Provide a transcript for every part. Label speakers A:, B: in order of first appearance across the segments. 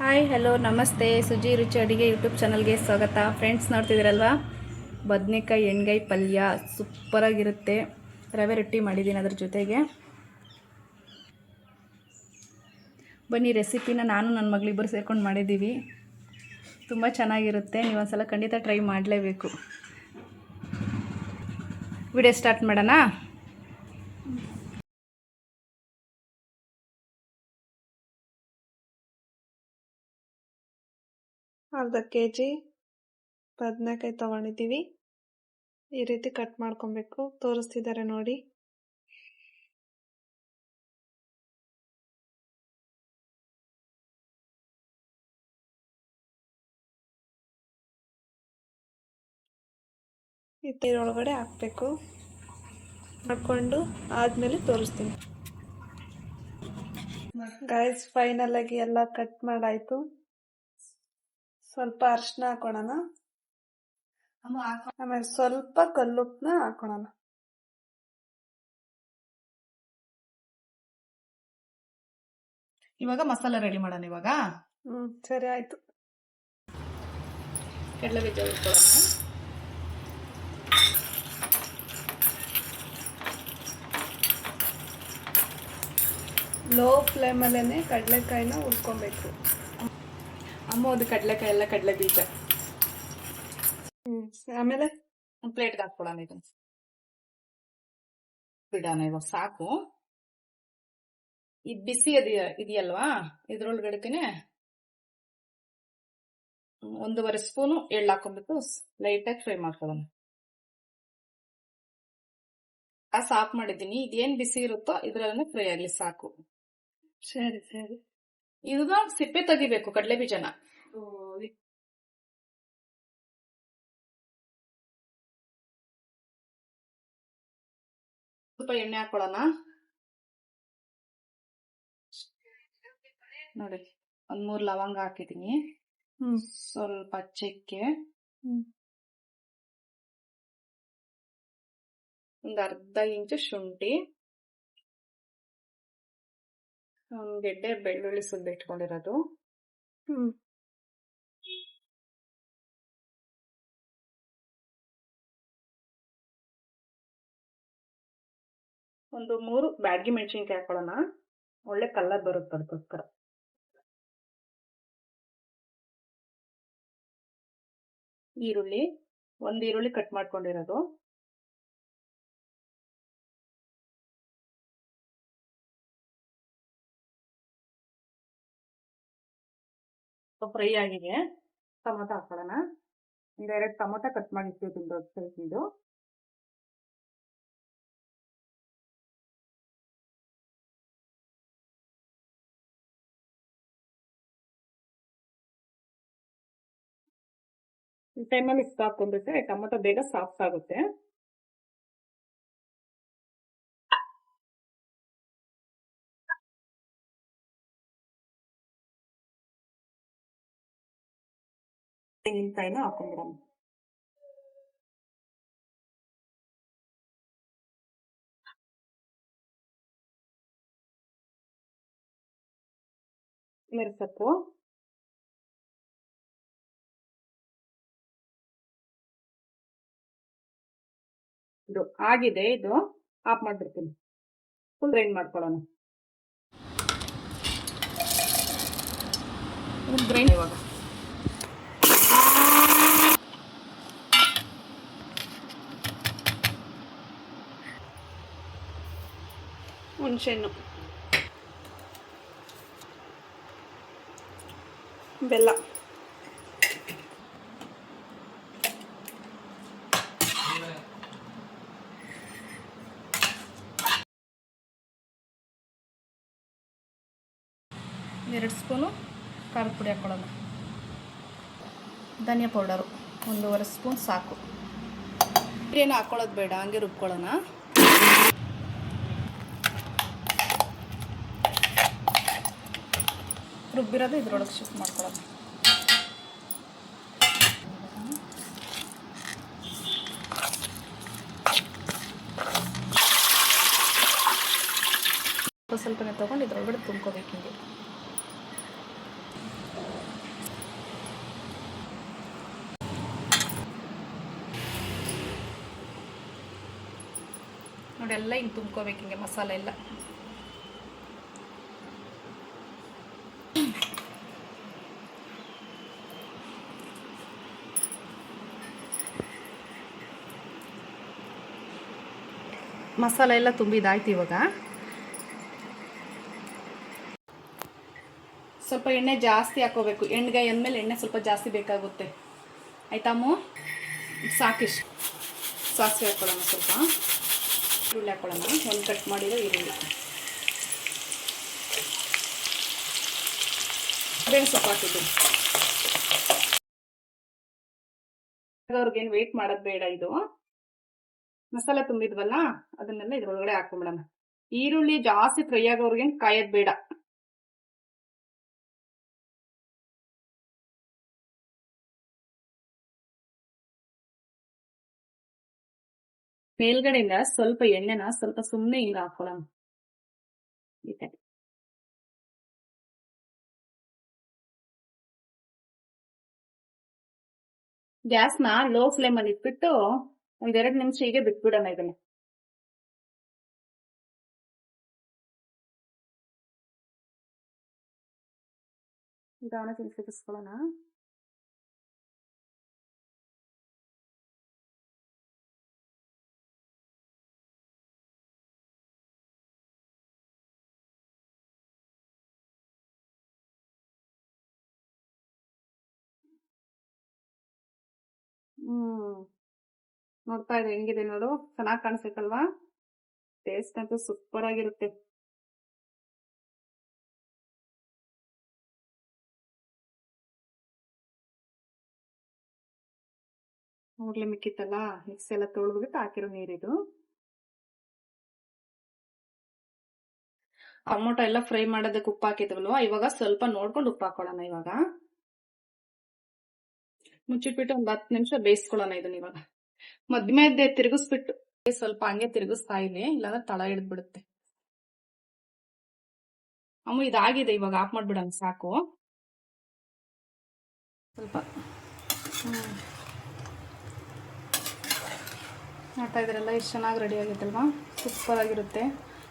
A: Hi hello ನಮಸ್ತೆ ಸುಜಿ ರುಚಿ ಅಡುಗೆ ಯೂಟ್ಯೂಬ್ ಚಾನಲ್ಗೆ ಸ್ವಾಗತ. ಫ್ರೆಂಡ್ಸ್, ನೋಡ್ತಿದ್ದೀರಲ್ವಾ, ಬದನೆಕಾಯಿ ಎಣ್ಗಾಯಿ ಪಲ್ಯ ಸೂಪರಾಗಿರುತ್ತೆ. ರವೆ ರೊಟ್ಟಿ ಮಾಡಿದ್ದೀನಿ ಅದ್ರ ಜೊತೆಗೆ. ಬನ್ನಿ, ರೆಸಿಪಿನ ನಾನು ನನ್ನ ಮಗಳಿಬ್ಬರು ಸೇರ್ಕೊಂಡು ಮಾಡಿದ್ದೀವಿ. ತುಂಬ ಚೆನ್ನಾಗಿರುತ್ತೆ. ನೀವು ಒಂದ್ಸಲ ಖಂಡಿತ ಟ್ರೈ ಮಾಡಲೇಬೇಕು. ವಿಡಿಯೋ ಸ್ಟಾರ್ಟ್ ಮಾಡೋಣ.
B: ಅರ್ಧ ಕೆಜಿ ಬದನೆಕಾಯಿ ತಗೊಂಡಿದ್ದೀವಿ. ಈ ರೀತಿ ಕಟ್ ಮಾಡ್ಕೊಬೇಕು. ತೋರಿಸ್ತಿದ್ದಾರೆ ನೋಡಿ. ಇದರೊಳಗಡೆ ಹಾಕ್ಬೇಕು. ಮಾಡ್ಕೊಂಡು ಆದ್ಮೇಲೆ ತೋರಿಸ್ತೀನಿ. ಗೈಸ್, ಫೈನಲ್ ಆಗಿ ಎಲ್ಲ ಕಟ್ ಮಾಡಾಯ್ತು. ಸ್ವಲ್ಪ ಅರಿಶಿನ ಹಾಕೋಣ, ಆಮೇಲೆ ಸ್ವಲ್ಪ ಕಲ್ಲುಪ್ಪನ ಹಾಕೋಣ.
A: ಇವಾಗ ಮಸಾಲೆ ರೆಡಿ ಮಾಡೋಣ. ಇವಾಗ
B: ಸರಿ ಆಯ್ತು.
A: ಕಡಲೆ ಬೀಜ ಇಟ್ಕೊಳ್ಳೋಣ.
B: ಲೋ ಫ್ಲೇಮಲ್ಲೇ ಕಡಲೆಕಾಯಿನ ಹುರ್ಕೊಬೇಕು.
A: ಅದು ಕಡಲೆಕಾಯಿ ಎಲ್ಲ ಕಡಲೆ ಬೀಜ.
B: ಆಮೇಲೆ
A: ಒಂದು ಪ್ಲೇಟ್ಗೆ ಹಾಕ್ಕೊಳ್ಳೋಣ. ಇದು ಬಿಡೋಣ. ಇವಾಗ ಸಾಕು. ಇದು ಬಿಸಿ ಇದೆಯಲ್ವಾ, ಇದ್ರೊಳಗಡೆನೆ 1.5 ಸ್ಪೂನು ಎಳ್ಳು ಹಾಕೊಂಡ್ಬಿಟ್ಟು ಲೈಟಾಗಿ ಫ್ರೈ ಮಾಡ್ಕೊಳ್ಳೋಣ. ಆಫ್ ಮಾಡಿದ್ದೀನಿ. ಇದೇನ್ ಬಿಸಿ ಇರುತ್ತೋ ಇದ್ರಲ್ಲೇ ಫ್ರೈ ಆಗ್ಲಿ ಸಾಕು.
B: ಸರಿ ಸರಿ.
A: ಇದನ್ನ ಸಿಪ್ಪೆ ತೆಗಿಬೇಕು, ಕಡಲೆ ಬೀಜನ. ಸ್ವಲ್ಪ ಎಣ್ಣೆ ಹಾಕೊಳ್ಳೋಣ. ನೋಡಿ, 1-3 ಲವಂಗ ಹಾಕಿದೀನಿ. ಸ್ವಲ್ಪ ಚಕ್ಕೆ, ಒಂದು ಅರ್ಧ ಇಂಚು ಶುಂಠಿ, ಒಂದು ಗೆಡ್ಡೆ ಬೆಳ್ಳುಳ್ಳಿ ಸುದ್ದು ಇಟ್ಕೊಂಡಿರೋದು, ಒಂದು 3 ಬ್ಯಾಡಗಿ ಮೆಣಸಿನ್ಕಾಯಿ ಹಾಕೊಳ್ಳೋಣ. ಒಳ್ಳೆ ಕಲರ್ ಬರುತ್ತೆ ಅದಕ್ಕೋಸ್ಕರ. ಈರುಳ್ಳಿ, 1 ಈರುಳ್ಳಿ ಕಟ್ ಮಾಡ್ಕೊಂಡಿರೋದು, ಫ್ರೈ ಆಗಿದೆ. ಟೊಮೊಟೊ ಹಾಕೊಳ್ಳೋಣ. 2 ಟೊಮೊಟೊ ಕಟ್ ಮಾಡಿ ಇಟ್ಟಿದ್ದೀನಿ, ದೊಡ್ಡ ಸೈಜಿಂದು. ಈ ಟೈಮಲ್ಲಿ ಉಪ್ಪು ಹಾಕೊಂಡ್ಬಿಟ್ರೆ ಟೊಮೊಟೊ ಬೇಗ ಸಾಫ್ಟ್ ಆಗುತ್ತೆ. ತೆಂಗಿನಕಾಯಿನ ಹಾಕೊಂಡ್ಬಿಡೋಣ. ಮೆಣಸಪ್ಪು, ಇದು ಆಗಿದೆ. ಇದು ಆಫ್ ಮಾಡ್ಬಿಡ್ತೀನಿ. ಫುಲ್ ಗ್ರೈಂಡ್ ಮಾಡ್ಕೊಳ್ಳೋಣ. ಗ್ರೈಂಡ್ ಇವಾಗ
B: ಹುಣಸೆಹಣ್ಣು, ಬೆಲ್ಲ,
A: ಎರಡು ಸ್ಪೂನು ಖಾರದ ಪುಡಿ ಹಾಕೊಳ್ಳೋಣ. ಧನಿಯಾ ಪೌಡರು 1.5 ಸ್ಪೂನ್ ಸಾಕು. ಏನು ಹಾಕೊಳ್ಳೋದು ಬೇಡ, ಹಂಗೆ ರುಬ್ಕೊಳ್ಳೋಣ. ರುಬ್ಬಿರೋದು ಇದ್ರೊಳಗೆ ಶಿಫ್ಟ್ ಮಾಡ್ಕೊಳ್ಳೋಣ. ಸ್ವಲ್ಪನೇ ತೊಗೊಂಡು ಇದ್ರೊಳಗಡೆ ತುಂಬ್ಕೋಬೇಕು. ಹಿಂಗೆ ನೋಡಿ ಎಲ್ಲ ಹಿಂಗೆ ತುಂಬ್ಕೋಬೇಕು, ಹಿಂಗೆ ಮಸಾಲೆ ಎಲ್ಲ. ಮಸಾಲೆ ಎಲ್ಲ ತುಂಬಿದಾಯ್ತು. ಇವಾಗ ಸ್ವಲ್ಪ ಎಣ್ಣೆ ಜಾಸ್ತಿ ಹಾಕೋಬೇಕು. ಎಣ್ಗಾಯಿ ಅಂದಮೇಲೆ ಎಣ್ಣೆ ಸ್ವಲ್ಪ ಜಾಸ್ತಿ ಬೇಕಾಗುತ್ತೆ. ಆಯ್ತಾಮು? ಸಾಕಿಷ್ಟು ಸಾಸಿವೆ ಹಾಕೊಳ್ಳೋಣ, ಸ್ವಲ್ಪ ಈರುಳ್ಳಿ ಹಾಕೊಳ್ಳೋಣ, ಒಂದು ಕಟ್ ಮಾಡಿರೋ ಈರುಳ್ಳಿ, ಬೇಗ ಸ್ವಲ್ಪ ಹಾಕಿದ್ದೀನಿ. ಅವ್ರಿಗೇನು ವೇಟ್ ಮಾಡೋದು ಬೇಡ. ಇದು ಮಸಾಲೆ ತುಂಬಿದ್ವಲ್ಲ, ಅದನ್ನೆಲ್ಲ ಇದ್ರೊಳಗಡೆ ಹಾಕೊಂಡ್ಬಿಡೋಣ. ಈರುಳ್ಳಿ ಜಾಸ್ತಿ ಫ್ರೈ ಆಗೋರ್ಗೇನು ಕಾಯೋದು ಬೇಡ. ಮೇಲ್ಗಡೆಯಿಂದ ಸ್ವಲ್ಪ ಎಣ್ಣೆನ ಸ್ವಲ್ಪ ಸುಮ್ಮನೆ ಹಿಂಗ ಹಾಕೊಳ್ಳೋಣ. ಗ್ಯಾಸ್ನ ಲೋ ಫ್ಲೇಮ್ ಅಲ್ಲಿ ಇಟ್ಬಿಟ್ಟು 1-2 ನಿಮಿಷ ಹೀಗೆ ಬಿಟ್ಬಿಡೋಣ. ಇದನ್ನ ನಿಧಾನ ಸಿಗಿಸ್ಕೊಳ್ಳೋಣ. ನೋಡ್ತಾ ಇದೆ ಹೆಂಗಿದೆ ನೋಡು, ಚೆನ್ನಾಗಿ ಕಾಣಿಸುತ್ತಲ್ವಾ? ಟೇಸ್ಟ್ ಅಂತೂ ಸೂಪರ್ ಆಗಿರುತ್ತೆ. ನೋಡ್ಲಿ ಮಿಕ್ಕಿತ್ತಲ್ಲ, ಮಿಕ್ಸ್ ಎಲ್ಲ ತೊಳೆದ್ಬಿಟ್ಟು ಹಾಕಿರೋ ನೀರಿದು. ಟೊಮೊಟೊ ಎಲ್ಲ ಫ್ರೈ ಮಾಡೋದಕ್ಕೆ ಉಪ್ಪು ಹಾಕಿದ್ವಲ್ವಾ, ಇವಾಗ ಸ್ವಲ್ಪ ನೋಡ್ಕೊಂಡು ಉಪ್ಪು ಹಾಕೊಳ್ಳೋಣ. ಇವಾಗ ಮುಚ್ಚಿಟ್ಬಿಟ್ಟು ಒಂದು 10 ನಿಮಿಷ ಬೇಯಿಸ್ಕೊಳ್ಳೋಣ ಇದನ್ನ. ಇವಾಗ ಮಧ್ಯೆ ತಿರುಗಿಸ್ಬಿಟ್ಟು ಸ್ವಲ್ಪ ಹಂಗೆ ತಿರುಗಿಸ್ತಾ ಇದೆ, ಇಲ್ಲಾಂದ್ರೆ ತಳ ಹಿಡಿದ್ಬಿಡುತ್ತೆ. ಅಮ್ಮ ಇದಾಗಿದೆ, ಇವಾಗ ಆಫ್ ಮಾಡ್ಬಿಡೋಣ, ಸಾಕು. ಸ್ವಲ್ಪ ನೋಡ್ತಾ ಇದ್ರಲ್ಲ ಎಷ್ಟು ಚೆನ್ನಾಗಿ ರೆಡಿ ಆಗಿತ್ತಲ್ವಾ? ಸೂಪರ್ ಆಗಿರುತ್ತೆ.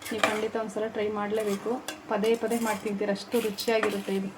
A: ನೀವು ಖಂಡಿತ ಒಂದ್ಸಲ ಟ್ರೈ ಮಾಡಲೇಬೇಕು. ಪದೇ ಪದೇ ಮಾಡಿ ತಿಂತೀರ, ಅಷ್ಟು ರುಚಿಯಾಗಿರುತ್ತೆ ಇದು.